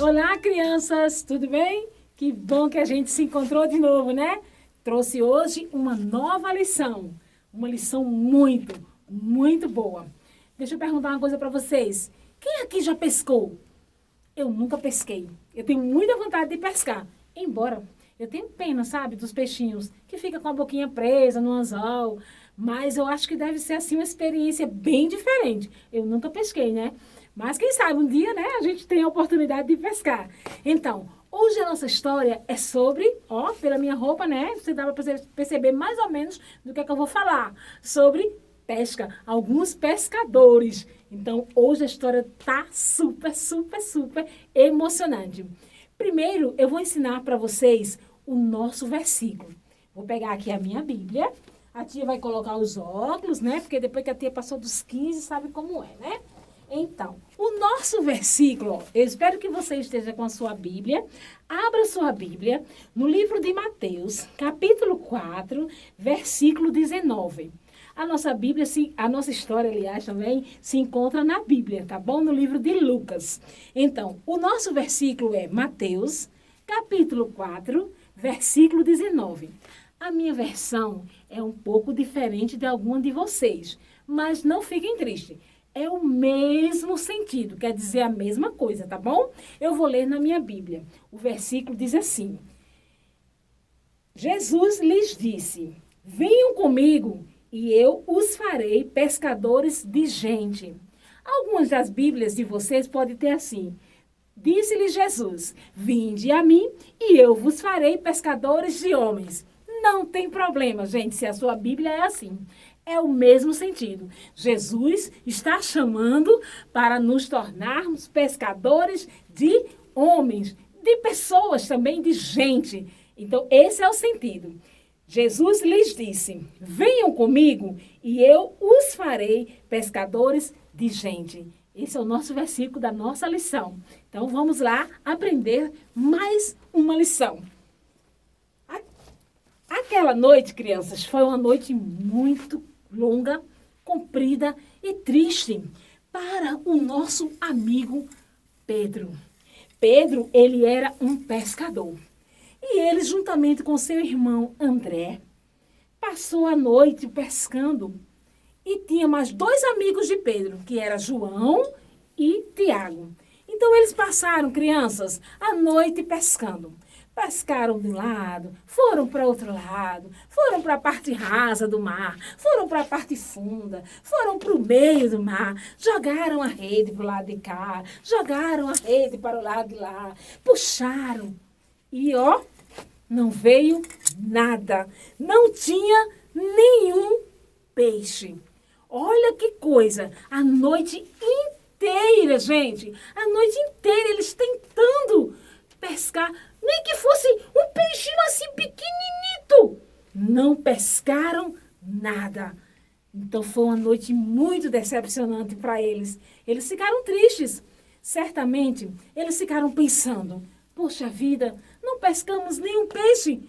Olá, crianças, tudo bem? Que bom que a gente se encontrou de novo, né? Trouxe hoje uma nova lição. Uma lição muito boa. Deixa eu perguntar uma coisa para vocês. Quem aqui já pescou? Eu nunca pesquei. Eu tenho muita vontade de pescar. Embora eu tenho pena, sabe, dos peixinhos que fica com a boquinha presa no anzol. Mas eu acho que deve ser, assim, uma experiência bem diferente. Eu nunca pesquei, né? Mas quem sabe um dia, né, a gente tem a oportunidade de pescar. Então, hoje a nossa história é sobre, ó, pela minha roupa, né, você dá para perceber mais ou menos do que é que eu vou falar. Sobre pesca, alguns pescadores. Então, hoje a história tá super emocionante. Primeiro, eu vou ensinar para vocês o nosso versículo. Vou pegar aqui a minha Bíblia. A tia vai colocar os óculos, né? Porque depois que a tia passou dos 15, sabe como é, né? Então, o nosso versículo, ó, eu espero que você esteja com a sua Bíblia. Abra sua Bíblia no livro de Mateus, capítulo 4, versículo 19. A nossa Bíblia, a nossa história, aliás, também se encontra na Bíblia, tá bom? No livro de Lucas. Então, o nosso versículo é Mateus, capítulo 4, versículo 19. A minha versão é um pouco diferente de alguma de vocês, mas não fiquem tristes. É o mesmo sentido, quer dizer a mesma coisa, tá bom? Eu vou ler na minha Bíblia. O versículo diz assim: Jesus lhes disse: venham comigo e eu os farei pescadores de gente. Algumas das Bíblias de vocês podem ter assim: disse-lhe Jesus: vinde a mim e eu vos farei pescadores de homens. Não tem problema, gente, se a sua Bíblia é assim. É o mesmo sentido. Jesus está chamando para nos tornarmos pescadores de homens, de pessoas também, de gente. Então, esse é o sentido. Jesus lhes disse: venham comigo e eu os farei pescadores de gente. Esse é o nosso versículo da nossa lição. Então, vamos lá aprender mais uma lição. Aquela noite, crianças, foi uma noite muito longa, comprida e triste para o nosso amigo Pedro. Pedro, ele era um pescador. E ele, juntamente com seu irmão André, passou a noite pescando. E tinha mais dois amigos de Pedro, que eram João e Tiago. Então, eles passaram, crianças, a noite pescando. Pescaram de um lado, foram para outro lado, foram para a parte rasa do mar, foram para a parte funda, foram para o meio do mar, jogaram a rede para o lado de cá, jogaram a rede para o lado de lá, puxaram. E, ó, não veio nada, não tinha nenhum peixe. Olha que coisa, a noite inteira, gente, a noite inteira eles tentando pescar, nem que fosse um peixinho assim pequenininito. Não pescaram nada. Então foi uma noite muito decepcionante para eles. Eles ficaram tristes. Certamente, eles ficaram pensando: poxa vida, não pescamos nenhum peixe.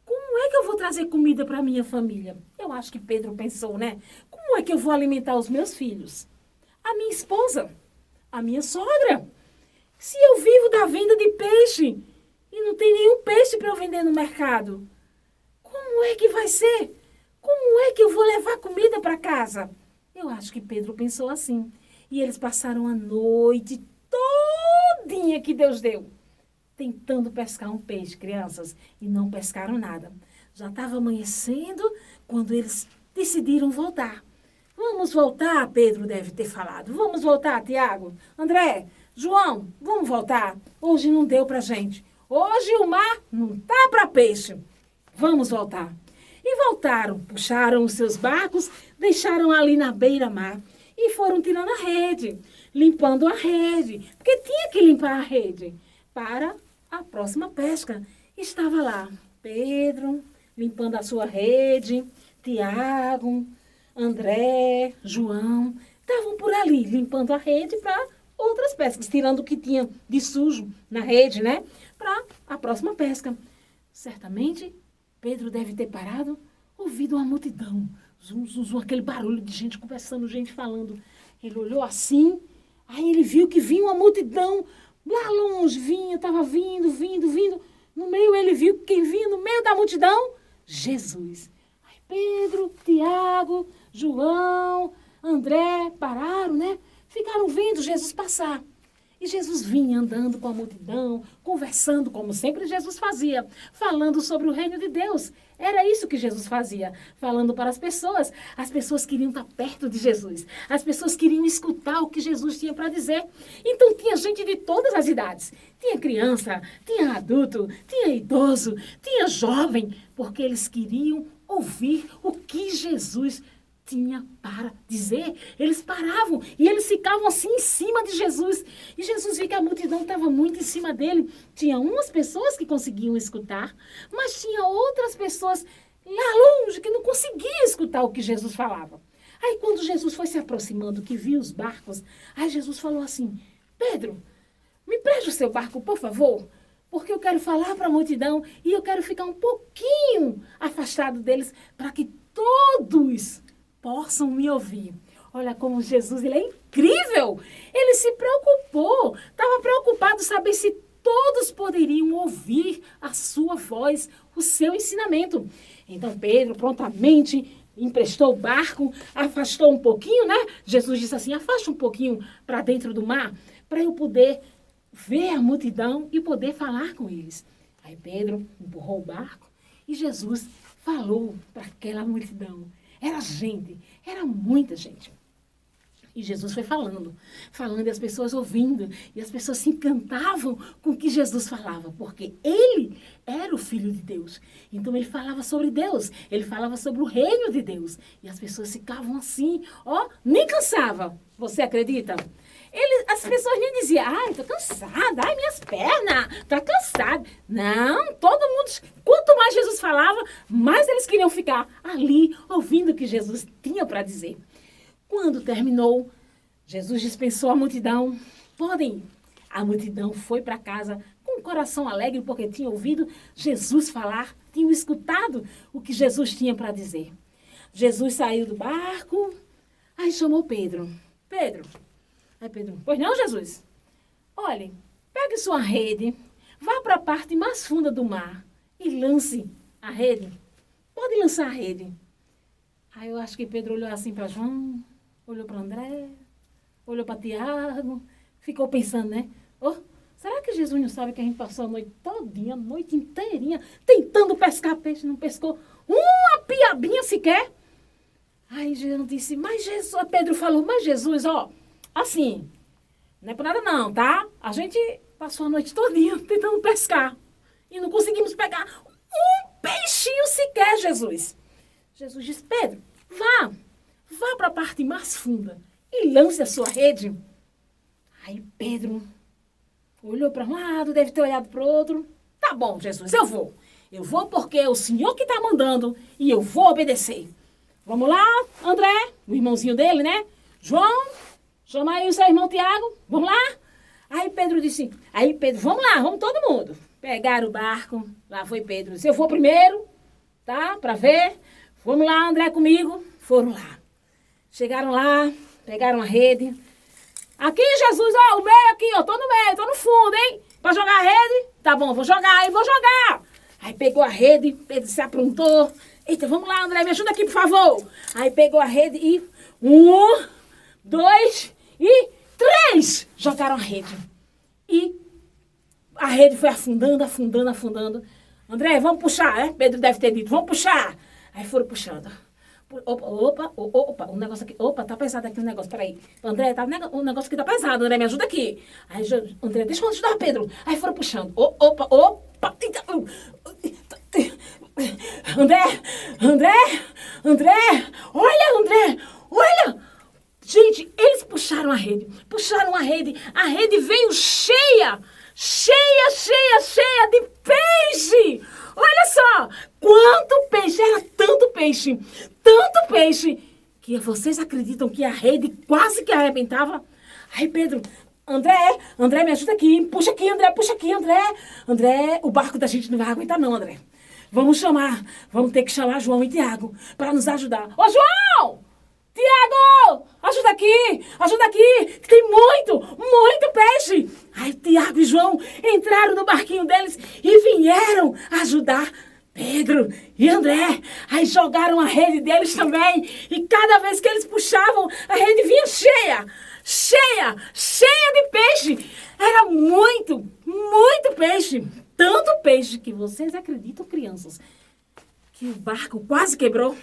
Como é que eu vou trazer comida para minha família? Eu acho que Pedro pensou, né? Como é que eu vou alimentar os meus filhos? A minha esposa? A minha sogra? Se eu vivo da venda de peixe e não tem nenhum peixe para eu vender no mercado, como é que vai ser? Como é que eu vou levar comida para casa? Eu acho que Pedro pensou assim. E eles passaram a noite todinha que Deus deu tentando pescar um peixe, crianças, e não pescaram nada. Já estava amanhecendo quando eles decidiram voltar. Vamos voltar, Pedro deve ter falado. Vamos voltar, Tiago, André, João, vamos voltar. Hoje não deu pra gente. Hoje o mar não tá para peixe. Vamos voltar. E voltaram, puxaram os seus barcos, deixaram ali na beira-mar e foram tirando a rede, limpando a rede, porque tinha que limpar a rede para a próxima pesca. Estava lá Pedro limpando a sua rede, Tiago, André, João, estavam por ali limpando a rede para outras pescas, tirando o que tinha de sujo na rede, né? Para a próxima pesca. Certamente, Pedro deve ter parado, ouvido uma multidão. Zum, zum, zum, aquele barulho de gente conversando, gente falando. Ele olhou assim, aí ele viu que vinha uma multidão Lá longe vinha, estava vindo, vindo, vindo. No meio ele viu quem vinha no meio da multidão? Jesus. Aí Pedro, Tiago, João, André pararam, né? Ficaram vendo Jesus passar. E Jesus vinha andando com a multidão, conversando, como sempre Jesus fazia, falando sobre o reino de Deus. Era isso que Jesus fazia, falando para as pessoas. As pessoas queriam estar perto de Jesus. As pessoas queriam escutar o que Jesus tinha para dizer. Então tinha gente de todas as idades. Tinha criança, tinha adulto, tinha idoso, tinha jovem, porque eles queriam ouvir o que Jesus tinha para dizer. Eles paravam e eles ficavam assim em cima de Jesus. E Jesus viu que a multidão estava muito em cima dele. Tinha umas pessoas que conseguiam escutar, mas tinha outras pessoas lá longe que não conseguiam escutar o que Jesus falava. Aí quando Jesus foi se aproximando, que viu os barcos, aí Jesus falou assim: Pedro, me preste o seu barco, por favor, porque eu quero falar para a multidão e eu quero ficar um pouquinho afastado deles para que todos possam me ouvir. Olha como Jesus, ele é incrível. Ele se preocupou, estava preocupado saber se todos poderiam ouvir a sua voz, o seu ensinamento. Então Pedro prontamente emprestou o barco, afastou um pouquinho, né? Jesus disse assim: afasta um pouquinho para dentro do mar, para eu poder ver a multidão e poder falar com eles. Aí Pedro empurrou o barco e Jesus falou para aquela multidão. Era gente, era muita gente. E Jesus foi falando e as pessoas ouvindo, e as pessoas se encantavam com o que Jesus falava, porque ele era o Filho de Deus. Então ele falava sobre Deus, ele falava sobre o reino de Deus. E as pessoas ficavam assim, ó, nem cansava. Você acredita? As pessoas nem diziam: ai, tô cansada, ai, minhas pernas, tá cansada. Não, todo mundo, quanto mais Jesus falava, mais eles queriam ficar ali, ouvindo o que Jesus tinha para dizer. Quando terminou, Jesus dispensou a multidão. Podem ir. A multidão foi para casa com o coração alegre, porque tinha ouvido Jesus falar, tinham escutado o que Jesus tinha para dizer. Jesus saiu do barco, aí chamou Pedro. Pedro. Aí Pedro: pois não, Jesus? Olhe, pegue sua rede, vá para a parte mais funda do mar e lance a rede. Pode lançar a rede. Aí eu acho que Pedro olhou assim para João, olhou para André, olhou para Tiago, ficou pensando, né? Oh, será que Jesus não sabe que a gente passou a noite todinha, a noite inteirinha, tentando pescar peixe, não pescou uma piabinha sequer? Aí Jesus disse: mas Jesus, Pedro falou: mas Jesus, ó, assim, não é por nada não, tá? A gente passou a noite todinha tentando pescar e não conseguimos pegar um peixinho sequer, Jesus. Jesus disse: Pedro, vá para a parte mais funda e lance a sua rede. Aí Pedro olhou para um lado, deve ter olhado para o outro. Tá bom, Jesus, eu vou. Eu vou porque é o Senhor que está mandando e eu vou obedecer. Vamos lá, André, o irmãozinho dele, né? João, chama aí o seu irmão Tiago, vamos lá? Aí Pedro disse: vamos lá, vamos todo mundo. Pegaram o barco, lá foi Pedro. Disse: eu vou primeiro, tá, para ver. Vamos lá, André, comigo. Foram lá. Chegaram lá, pegaram a rede. Aqui, Jesus, ó, o meio aqui, ó, tô no meio, tô no fundo, hein? Pra jogar a rede? Tá bom, vou jogar, hein, vou jogar. Aí pegou a rede, Pedro se aprontou. Eita, vamos lá, André, me ajuda aqui, por favor. Aí pegou a rede e 1, 2 e 3 jogaram a rede. E a rede foi afundando, afundando, afundando. André, vamos puxar, né? Pedro deve ter dito: vamos puxar. Aí foram puxando. Opa, o negócio aqui. Opa, tá pesado aqui o negócio, peraí. André, o negócio aqui tá pesado, André, me ajuda aqui. Aí, André, deixa eu ajudar, Pedro. Aí foram puxando. Opa. André, olha. Gente, eles puxaram a rede veio cheia de peixe. Olha só, quanto peixe, era tanto peixe, que vocês acreditam que a rede quase que arrebentava? Aí Pedro: André, me ajuda aqui, puxa aqui, André, o barco da gente não vai aguentar não, André. Vamos ter que chamar João e Tiago para nos ajudar. Ô, João! Tiago! ajuda aqui, que tem muito peixe. Aí Tiago e João entraram no barquinho deles e vieram ajudar Pedro e André. Aí jogaram a rede deles também e cada vez que eles puxavam, a rede vinha cheia de peixe. Era muito peixe. Tanto peixe que vocês acreditam, crianças, que o barco quase quebrou.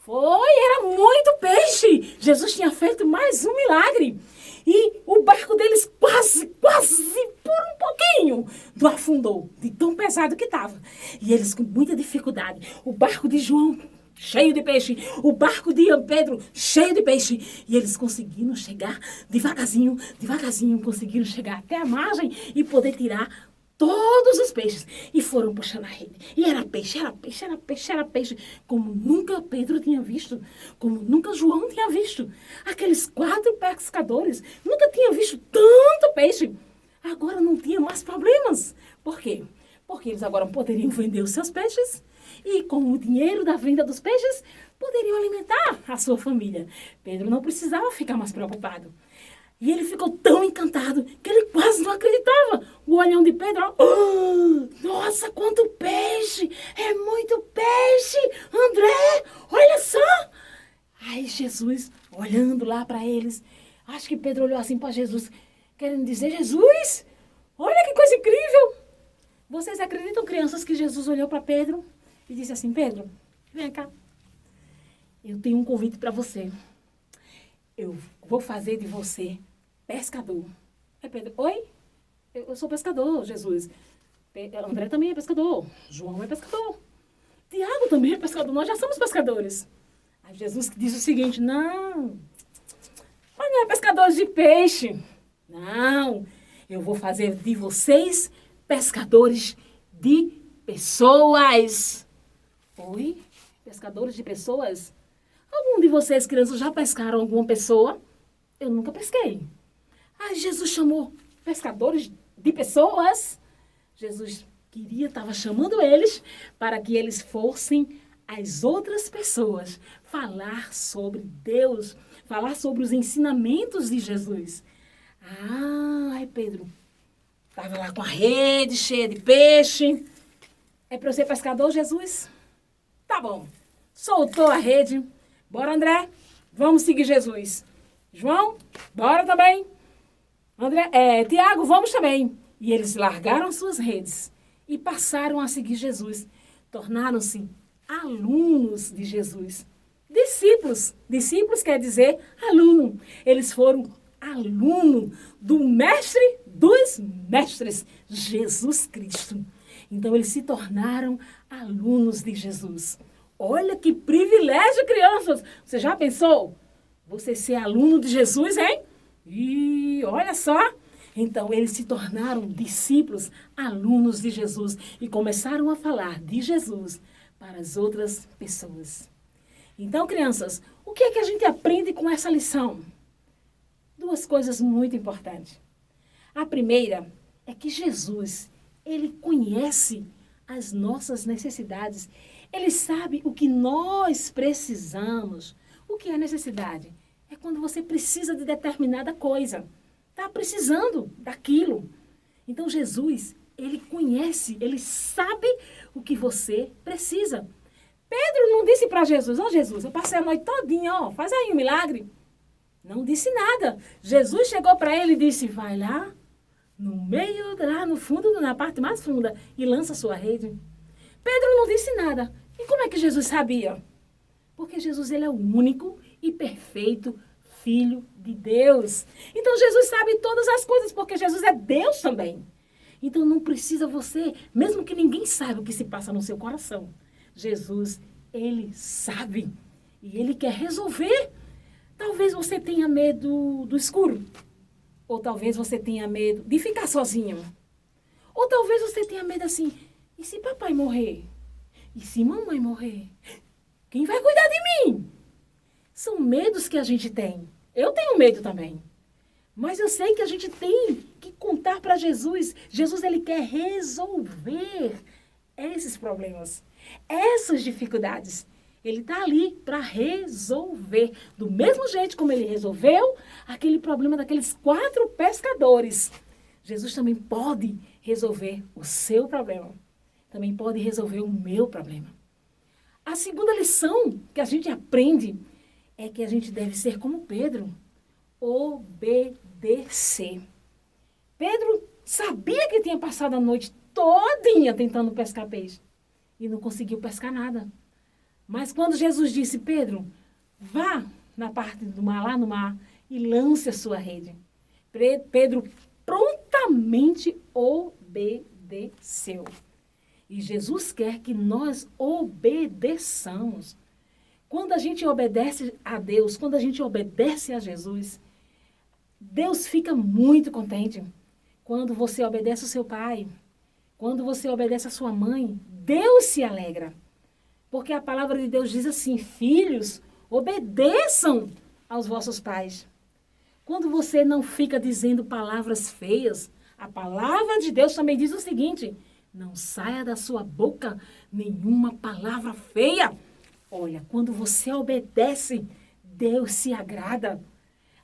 Era muito peixe. Jesus tinha feito mais um milagre. E o barco deles quase, por um pouquinho, não afundou, de tão pesado que estava. E eles com muita dificuldade. O barco de João, cheio de peixe. O barco de Pedro, cheio de peixe. E eles conseguiram chegar devagarzinho, conseguiram chegar até a margem e poder tirar todos os peixes. E foram puxando a rede. E era peixe. Como nunca Pedro tinha visto. Como nunca João tinha visto. Aqueles 4 pescadores nunca tinham visto tanto peixe. Agora não tinha mais problemas. Por quê? Porque eles agora poderiam vender os seus peixes. E com o dinheiro da venda dos peixes, poderiam alimentar a sua família. Pedro não precisava ficar mais preocupado. E ele ficou tão encantado que ele quase não acreditava. O olhão de Pedro, nossa, quanto peixe! É muito peixe! André, olha só! Aí Jesus, olhando lá para eles, acho que Pedro olhou assim para Jesus, querendo dizer, Jesus, olha que coisa incrível! Vocês acreditam, crianças, que Jesus olhou para Pedro e disse assim, Pedro, vem cá, eu tenho um convite para você. Eu vou fazer de você pescador. Aí Pedro, oi? Eu sou pescador, Jesus. André também é pescador. João é pescador. Tiago também é pescador. Nós já somos pescadores. Aí Jesus diz o seguinte, não, mas não é pescadores de peixe. Não, eu vou fazer de vocês pescadores de pessoas. Oi? Pescadores de pessoas? Algum de vocês, crianças, já pescaram alguma pessoa? Eu nunca pesquei. Aí Jesus chamou pescadores de pessoas. Jesus estava chamando eles para que eles fossem as outras pessoas falar sobre Deus, falar sobre os ensinamentos de Jesus. Aí Pedro estava lá com a rede cheia de peixe. É para eu ser pescador, Jesus? Tá bom. Soltou a rede. Bora, André. Vamos seguir Jesus. João, bora também. Tiago, vamos também. E eles largaram suas redes e passaram a seguir Jesus. Tornaram-se alunos de Jesus. Discípulos. Discípulos quer dizer aluno. Eles foram aluno do mestre dos mestres, Jesus Cristo. Então, eles se tornaram alunos de Jesus. Olha que privilégio, crianças! Você já pensou? Você ser aluno de Jesus, hein? E olha só! Então, eles se tornaram discípulos, alunos de Jesus e começaram a falar de Jesus para as outras pessoas. Então, crianças, o que é que a gente aprende com essa lição? 2 coisas muito importantes. A primeira é que Jesus, ele conhece as nossas necessidades. Ele sabe o que nós precisamos. O que é necessidade? É quando você precisa de determinada coisa. Está precisando daquilo. Então, Jesus, ele conhece, ele sabe o que você precisa. Pedro não disse para Jesus, Jesus, eu passei a noite todinha, faz aí um milagre. Não disse nada. Jesus chegou para ele e disse, vai lá, no meio, lá no fundo, na parte mais funda, e lança sua rede. Pedro não disse nada. E como é que Jesus sabia? Porque Jesus, ele é o único e perfeito Filho de Deus. Então, Jesus sabe todas as coisas, porque Jesus é Deus também. Então, não precisa você, mesmo que ninguém saiba o que se passa no seu coração. Jesus, ele sabe. E ele quer resolver. Talvez você tenha medo do escuro. Ou talvez você tenha medo de ficar sozinho. Ou talvez você tenha medo assim, e se papai morrer? E se mamãe morrer? Quem vai cuidar de mim? São medos que a gente tem. Eu tenho medo também. Mas eu sei que a gente tem que contar para Jesus. Jesus, ele quer resolver esses problemas, essas dificuldades. Ele está ali para resolver. Do mesmo jeito como ele resolveu aquele problema daqueles 4 pescadores. Jesus também pode resolver o seu problema. Também pode resolver o meu problema. A segunda lição que a gente aprende é que a gente deve ser como Pedro. Obedecer. Pedro sabia que tinha passado a noite todinha tentando pescar peixe. E não conseguiu pescar nada. Mas quando Jesus disse, Pedro, vá na parte do mar, lá no mar, e lance a sua rede. Pedro prontamente obedeceu. E Jesus quer que nós obedeçamos. Quando a gente obedece a Deus, quando a gente obedece a Jesus, Deus fica muito contente. Quando você obedece o seu pai, quando você obedece a sua mãe, Deus se alegra. Porque a palavra de Deus diz assim, filhos, obedeçam aos vossos pais. Quando você não fica dizendo palavras feias, a palavra de Deus também diz o seguinte, não saia da sua boca nenhuma palavra feia. Olha, quando você obedece, Deus se agrada.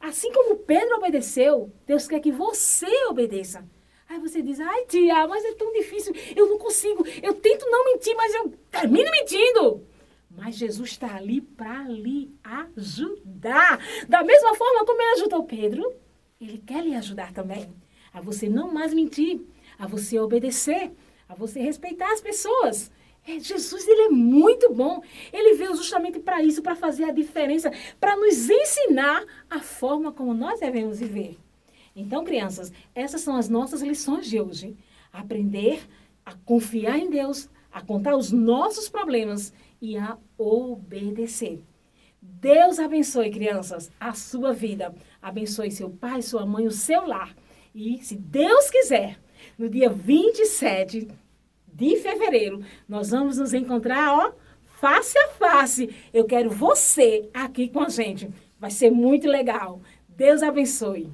Assim como Pedro obedeceu, Deus quer que você obedeça. Aí você diz, ai tia, mas é tão difícil, eu não consigo, eu tento não mentir, mas eu termino mentindo. Mas Jesus está ali para lhe ajudar. Da mesma forma como ele ajudou Pedro, ele quer lhe ajudar também. A você não mais mentir, a você obedecer, a você respeitar as pessoas. Jesus, ele é muito bom. Ele veio justamente para isso, para fazer a diferença, para nos ensinar a forma como nós devemos viver. Então, crianças, essas são as nossas lições de hoje. Aprender a confiar em Deus, a contar os nossos problemas e a obedecer. Deus abençoe, crianças, a sua vida. Abençoe seu pai, sua mãe, o seu lar. E, se Deus quiser, no dia 27 de fevereiro, nós vamos nos encontrar, ó, face a face. Eu quero você aqui com a gente. Vai ser muito legal. Deus abençoe.